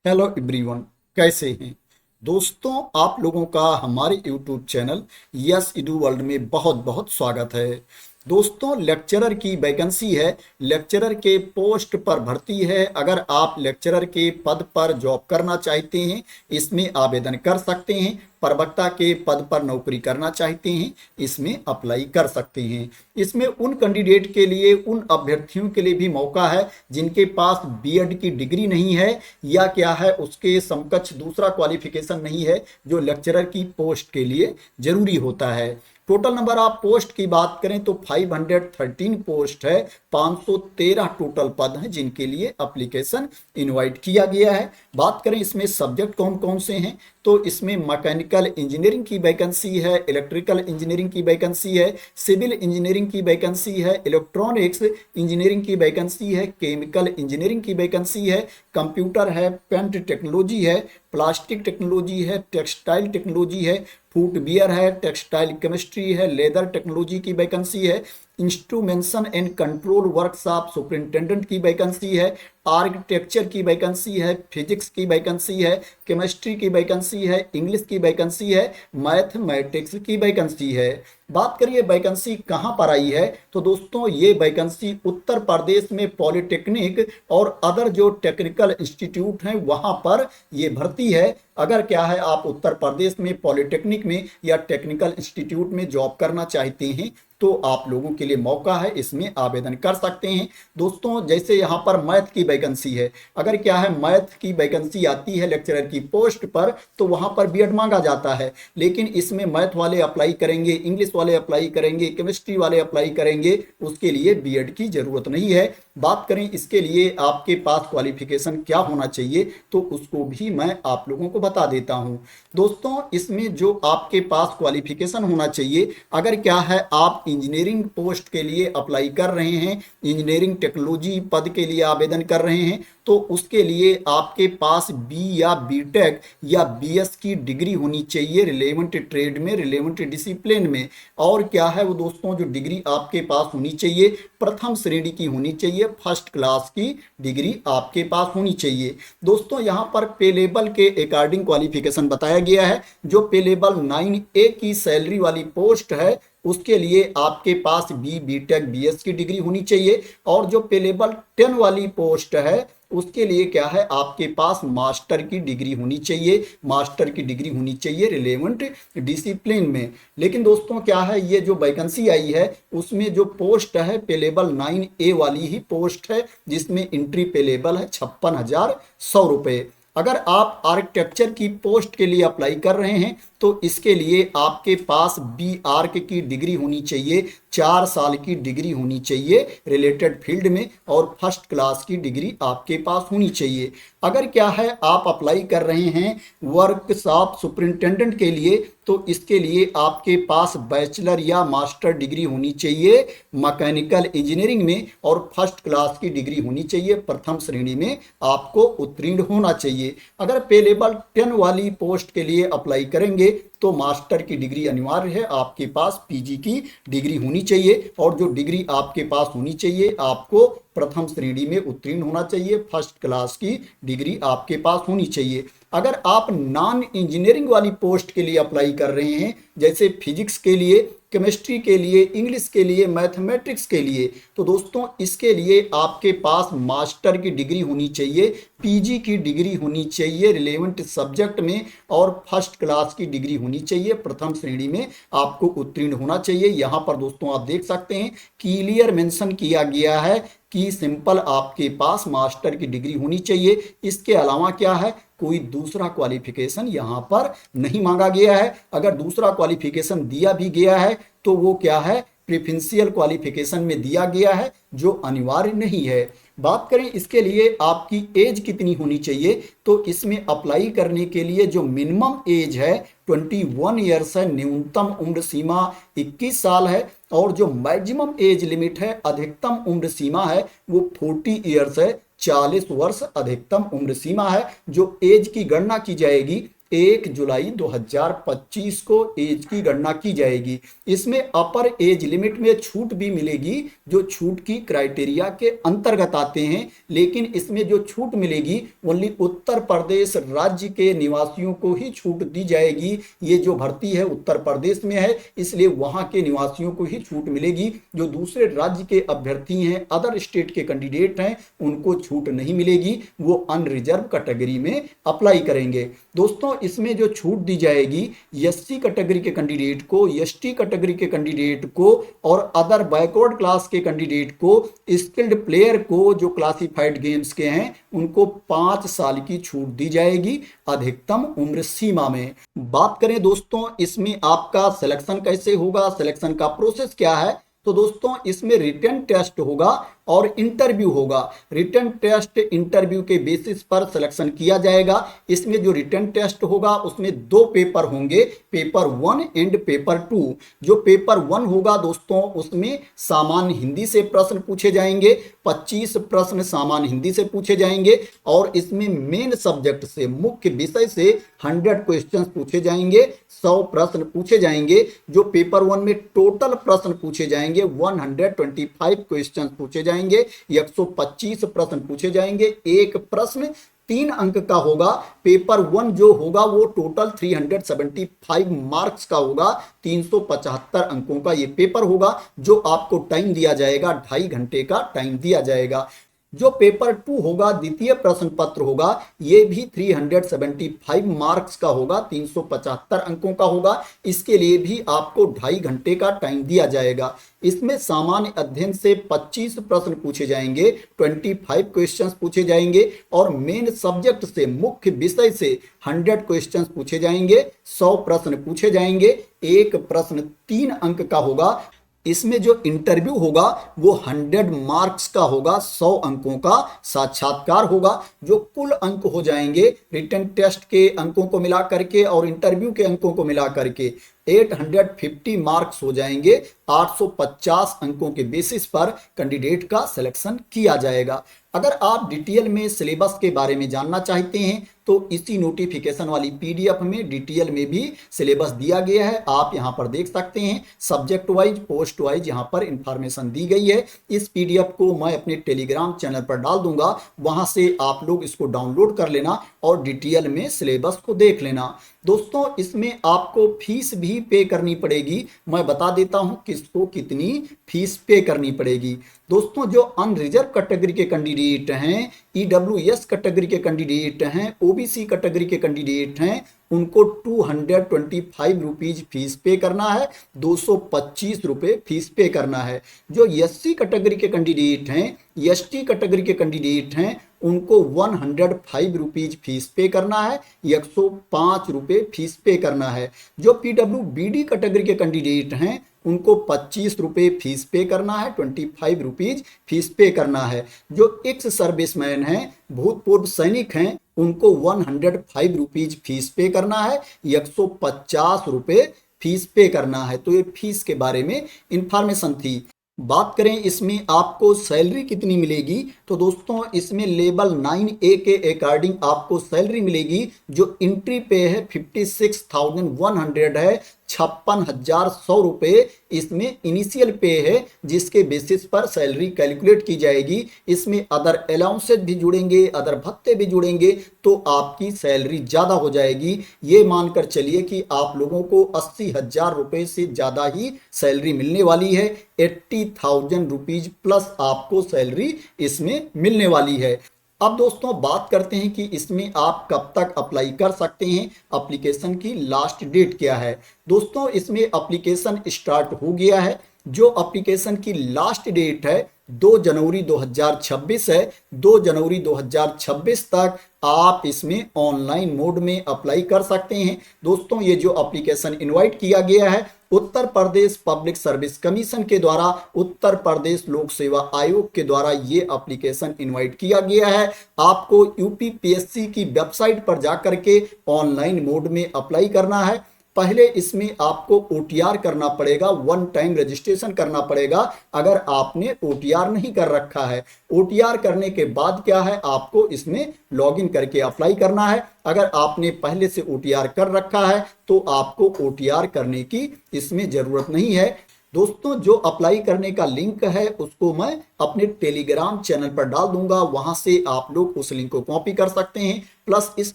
Hello everyone, कैसे हैं दोस्तों। आप लोगों का हमारे यूट्यूब चैनल यस इडू वर्ल्ड में बहुत बहुत स्वागत है। दोस्तों, लेक्चरर की वैकेंसी है, लेक्चरर के पोस्ट पर भर्ती है। अगर आप लेक्चरर के पद पर जॉब करना चाहते हैं, इसमें आवेदन कर सकते हैं। प्रवक्ता के पद पर नौकरी करना चाहते हैं, इसमें अप्लाई कर सकते हैं। इसमें उन कैंडिडेट के लिए, उन अभ्यर्थियों के लिए भी मौका है जिनके पास बीएड की डिग्री नहीं है या क्या है उसके समकक्ष दूसरा क्वालिफिकेशन नहीं है जो लेक्चरर की पोस्ट के लिए जरूरी होता है। टोटल नंबर ऑफ पोस्ट की बात करें तो 513 पोस्ट है, 513 टोटल पद हैं जिनके लिए एप्लीकेशन इनवाइट किया गया है। बात करें इसमें सब्जेक्ट कौन कौन से हैं तो इसमें मैकेनिकल इंजीनियरिंग की वैकेंसी है, इलेक्ट्रिकल इंजीनियरिंग की वैकेंसी है, सिविल इंजीनियरिंग की वैकेंसी है, इलेक्ट्रॉनिक्स इंजीनियरिंग की वैकेंसी है, केमिकल इंजीनियरिंग की वैकेंसी है, कंप्यूटर है, पेंट टेक्नोलॉजी है, प्लास्टिक टेक्नोलॉजी है, टेक्सटाइल टेक्नोलॉजी है, फुटवियर है, टेक्सटाइल केमिस्ट्री है, लेदर टेक्नोलॉजी की वैकेंसी है, instrumentation and control workshop superintendent की वैकेंसी है, आर्किटेक्चर की वैकेंसी है, फिजिक्स की वैकेंसी है, केमिस्ट्री की वैकेंसी है, इंग्लिश की वैकेंसी है, मैथमेटिक्स की वैकेंसी है। बात करिए वैकेंसी कहाँ पर आई है तो दोस्तों ये वैकेंसी उत्तर प्रदेश में पॉलिटेक्निक और अदर जो टेक्निकल इंस्टीट्यूट हैं वहाँ पर ये भर्ती है। अगर क्या है आप उत्तर प्रदेश में पॉलिटेक्निक में या टेक्निकल इंस्टीट्यूट में जॉब करना चाहते हैं तो आप लोगों के लिए मौका है, इसमें आवेदन कर सकते हैं। दोस्तों, जैसे यहाँ पर मैथ की वैकेंसी है, अगर क्या है मैथ की वैकेंसी आती है लेक्चरर की पोस्ट पर तो वहाँ पर बीएड मांगा जाता है, लेकिन इसमें मैथ वाले अप्लाई करेंगे, इंग्लिश वाले अप्लाई करेंगे, केमिस्ट्री वाले अप्लाई करेंगे, उसके लिए बीएड की जरूरत नहीं है। बात करें इसके लिए आपके पास क्वालिफिकेशन क्या होना चाहिए तो उसको भी मैं आप लोगों को बता देता हूं। दोस्तों, इसमें जो आपके पास क्वालिफिकेशन होना चाहिए, अगर क्या है आप इंजीनियरिंग पोस्ट के लिए अप्लाई कर रहे हैं, इंजीनियरिंग टेक्नोलॉजी पद के लिए आवेदन कर रहे हैं तो उसके लिए आपके पास बी या बीटेक या बीएस की डिग्री होनी चाहिए रिलेवेंट ट्रेड में, रिलेवेंट डिसिप्लिन में। और क्या है वो दोस्तों जो डिग्री आपके पास होनी चाहिए प्रथम श्रेणी की होनी चाहिए, फर्स्ट क्लास की डिग्री आपके पास होनी चाहिए। दोस्तों, यहाँ पर पे लेवल के अकॉर्डिंग क्वालिफिकेशन बताया गया है। जो पे लेवल 9A की सैलरी वाली पोस्ट है उसके लिए आपके पास बीटेक बीएस की डिग्री होनी चाहिए, और जो पे लेवल 10 वाली पोस्ट है उसके लिए क्या है आपके पास मास्टर की डिग्री होनी चाहिए, मास्टर की डिग्री होनी चाहिए रिलेवेंट डिसिप्लिन में। लेकिन दोस्तों क्या है ये जो वैकेंसी आई है उसमें जो पोस्ट है पे लेवल 9A वाली ही पोस्ट है जिसमें एंट्री पे लेवल है 56,100 रुपये। अगर आप आर्किटेक्चर की पोस्ट के लिए अप्लाई कर रहे हैं तो इसके लिए आपके पास बी आर्क की डिग्री होनी चाहिए, 4 साल की डिग्री होनी चाहिए रिलेटेड फील्ड में, और फर्स्ट क्लास की डिग्री आपके पास होनी चाहिए। अगर क्या है आप अप्लाई कर रहे हैं वर्कशॉप सुपरिंटेंडेंट के लिए तो इसके लिए आपके पास बैचलर या मास्टर डिग्री होनी चाहिए मैकेनिकल इंजीनियरिंग में, और फर्स्ट क्लास की डिग्री होनी चाहिए, प्रथम श्रेणी में आपको उत्तीर्ण होना चाहिए। अगर पे लेवल 10 वाली पोस्ट के लिए अप्लाई करेंगे तो मास्टर की डिग्री अनिवार्य है, आपके पास पीजी की डिग्री होनी चाहिए, और जो डिग्री आपके पास होनी चाहिए आपको प्रथम श्रेणी में उत्तीर्ण होना चाहिए, फर्स्ट क्लास की डिग्री आपके पास होनी चाहिए। अगर आप नॉन इंजीनियरिंग वाली पोस्ट के लिए अप्लाई कर रहे हैं जैसे फिजिक्स के लिए, केमिस्ट्री के लिए, इंग्लिश के लिए, मैथमेटिक्स के लिए, तो दोस्तों इसके लिए आपके पास मास्टर की डिग्री होनी चाहिए, पीजी की डिग्री होनी चाहिए रिलेवेंट सब्जेक्ट में, और फर्स्ट क्लास की डिग्री होनी चाहिए, प्रथम श्रेणी में आपको उत्तीर्ण होना चाहिए। यहाँ पर दोस्तों आप देख सकते हैं क्लियर मेंशन किया गया है कि सिंपल आपके पास मास्टर की डिग्री होनी चाहिए। इसके अलावा क्या है कोई दूसरा क्वालिफिकेशन यहाँ पर नहीं मांगा गया है। अगर दूसरा क्वालिफिकेशन दिया भी गया है तो वो क्या है प्रेफरेंशियल क्वालिफिकेशन में दिया गया है जो अनिवार्य नहीं है। बात करें इसके लिए आपकी एज कितनी होनी चाहिए तो इसमें अप्लाई करने के लिए जो मिनिमम एज है 21 ईयर्स है, न्यूनतम उम्र सीमा 21 साल है, और जो मैक्सिमम एज लिमिट है अधिकतम उम्र सीमा है वो 40 ईयर्स है, 40 वर्ष अधिकतम उम्र सीमा है। जो एज की गणना की जाएगी 1 जुलाई 2025 को एज की गणना की जाएगी। इसमें अपर एज लिमिट में छूट भी मिलेगी, जो छूट की क्राइटेरिया के अंतर्गत आते हैं, लेकिन इसमें जो छूट मिलेगी ओनली उत्तर प्रदेश राज्य के निवासियों को ही छूट दी जाएगी। ये जो भर्ती है उत्तर प्रदेश में है, इसलिए वहां के निवासियों को ही छूट मिलेगी। जो दूसरे राज्य के अभ्यर्थी हैं, अदर स्टेट के कैंडिडेट हैं, उनको छूट नहीं मिलेगी, वो अनरिजर्व कैटेगरी में अप्लाई करेंगे। दोस्तों, इसमें जो छूट दी जाएगी एससी कैटेगरी के कैंडिडेट को, एसटी कैटेगरी के कैंडिडेट को और अदर बैकवर्ड क्लास के कैंडिडेट को, स्किल्ड प्लेयर को जो क्लासिफाइड गेम्स के हैं, उनको 5 साल की छूट दी जाएगी अधिकतम उम्र सीमा में। बात करें दोस्तों इसमें आपका सिलेक्शन कैसे होगा, सिलेक्शन का प्रोसेस क्या है, तो दोस्तों इसमें रिटन टेस्ट होगा और इंटरव्यू होगा। रिटन टेस्ट इंटरव्यू के बेसिस पर सिलेक्शन किया जाएगा। इसमें जो रिटन टेस्ट होगा उसमें 2 पेपर होंगे, पेपर 1 एंड पेपर 2। जो पेपर 1 होगा दोस्तों, उसमें सामान्य हिंदी से प्रश्न पूछे जाएंगे, 25 प्रश्न सामान्य हिंदी से पूछे जाएंगे और इसमें मेन सब्जेक्ट से, मुख्य विषय से 100 क्वेश्चन पूछे जाएंगे, 100 प्रश्न पूछे जाएंगे। जो पेपर 1 में टोटल प्रश्न पूछे जाएंगे 125 क्वेश्चन पूछे जाएंगे, 125 प्रश्न पूछे जाएंगे। एक प्रश्न 3 अंक का होगा। पेपर 1 जो होगा वो टोटल 375 मार्क्स का होगा, 375 अंकों का ये पेपर होगा, जो आपको टाइम दिया जाएगा, 2.5 घंटे का टाइम दिया जाएगा। जो पेपर 2 होगा, द्वितीय प्रश्न पत्र होगा, ये भी 375 मार्क्स का होगा, 375 अंकों का होगा। इसके लिए भी आपको 2.5 घंटे का टाइम दिया जाएगा। इसमें सामान्य अध्ययन से 25 प्रश्न पूछे जाएंगे, 25 क्वेश्चंस पूछे जाएंगे और मेन सब्जेक्ट से, मुख्य विषय से 100 क्वेश्चंस पूछे जाएंगे, 100 प्रश्न पूछे जाएंगे। एक प्रश्न 3 अंक का होगा। इसमें जो इंटरव्यू होगा वो 100 मार्क्स का होगा, 100 अंकों का साक्षात्कार होगा। जो कुल अंक हो जाएंगे रिटन टेस्ट के अंकों को मिला करके और इंटरव्यू के अंकों को मिला करके 850 मार्क्स हो जाएंगे। 850 अंकों के बेसिस पर कैंडिडेट का सिलेक्शन किया जाएगा। अगर आप डिटेल में सिलेबस के बारे में जानना चाहते हैं तो इसी नोटिफिकेशन वाली पीडीएफ में डिटेल में भी सिलेबस दिया गया है, आप यहां पर देख सकते हैं। सब्जेक्ट वाइज, पोस्ट वाइज यहां पर इंफॉर्मेशन दी गई है। इस पीडीएफ को मैं अपने टेलीग्राम चैनल पर डाल दूंगा, वहां से आप लोग इसको डाउनलोड कर लेना और डिटेल में सिलेबस को देख लेना। दोस्तों, इसमें आपको फीस भी पे करनी पड़ेगी। मैं बता देता हूं किसको कितनी फीस पे करनी पड़ेगी। दोस्तों, जो अनरिजर्व कैटेगरी के कैंडिडेट हैं, ईडब्ल्यूएस कैटेगरी के कैंडिडेट हैं, ओबीसी कैटेगरी के कैंडिडेट हैं, उनको 225 रुपीज फीस पे करना है, 225 रुपये फीस पे करना है। जो एससी कैटेगरी के कैंडिडेट हैं, एसटी कैटेगरी के कैंडिडेट हैं, उनको 105 रुपीज फीस पे करना है, 105 रुपये फीस पे करना है। जो पीडब्ल्यूबीडी कैटेगरी के कैंडिडेट हैं, उनको 25 रुपये फीस पे करना है, 25 रुपीज फीस पे करना है। जो एक्स सर्विसमैन हैं, भूतपूर्व सैनिक हैं, उनको 105 रुपीज फीस पे करना है, 150 रुपये फीस पे करना है। तो ये फीस के बारे में इंफॉर्मेशन थी। बात करें इसमें आपको सैलरी कितनी मिलेगी, तो दोस्तों इसमें लेवल 9A के अकॉर्डिंग आपको सैलरी मिलेगी। जो एंट्री पे है 56,100 है, 56,100 रुपये इसमें इनिशियल पे है, जिसके बेसिस पर सैलरी कैलकुलेट की जाएगी। इसमें अदर अलाउंसेस भी जुड़ेंगे, अदर भत्ते भी जुड़ेंगे, तो आपकी सैलरी ज़्यादा हो जाएगी। ये मानकर चलिए कि आप लोगों को 80,000 रुपये से ज़्यादा ही सैलरी मिलने वाली है। 80,000 रुपीज प्लस आपको सैलरी इसमें मिलने वाली है। अब दोस्तों बात करते हैं कि इसमें आप कब तक अप्लाई कर सकते हैं, एप्लीकेशन की लास्ट डेट क्या है। दोस्तों, इसमें एप्लीकेशन स्टार्ट हो गया है। जो एप्लीकेशन की लास्ट डेट है 2 जनवरी 2026 है। 2 जनवरी 2026 तक आप इसमें ऑनलाइन मोड में अप्लाई कर सकते हैं। दोस्तों, ये जो एप्लीकेशन इनवाइट किया गया है Uttar Pradesh public service commission के द्वारा, उत्तर प्रदेश लोक सेवा आयोग के द्वारा ये एप्लीकेशन इनवाइट किया गया है। आपको यूपीपीएससी की वेबसाइट पर जाकर के ऑनलाइन मोड में अप्लाई करना है। पहले इसमें आपको ओटीआर करना पड़ेगा, वन टाइम रजिस्ट्रेशन करना पड़ेगा अगर आपने ओटीआर नहीं कर रखा है। ओटीआर करने के बाद क्या है, आपको इसमें लॉगिन करके अप्लाई करना है। अगर आपने पहले से ओटीआर कर रखा है तो आपको ओटीआर करने की इसमें जरूरत नहीं है। दोस्तों, जो अप्लाई करने का लिंक है उसको मैं अपने टेलीग्राम चैनल पर डाल दूंगा, वहां से आप लोग उस लिंक को कॉपी कर सकते हैं। प्लस इस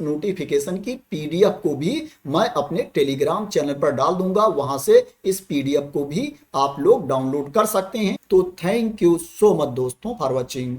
नोटिफिकेशन की पीडीएफ को भी मैं अपने टेलीग्राम चैनल पर डाल दूंगा, वहां से इस पीडीएफ को भी आप लोग डाउनलोड कर सकते हैं। तो थैंक यू सो मच दोस्तों फॉर वॉचिंग।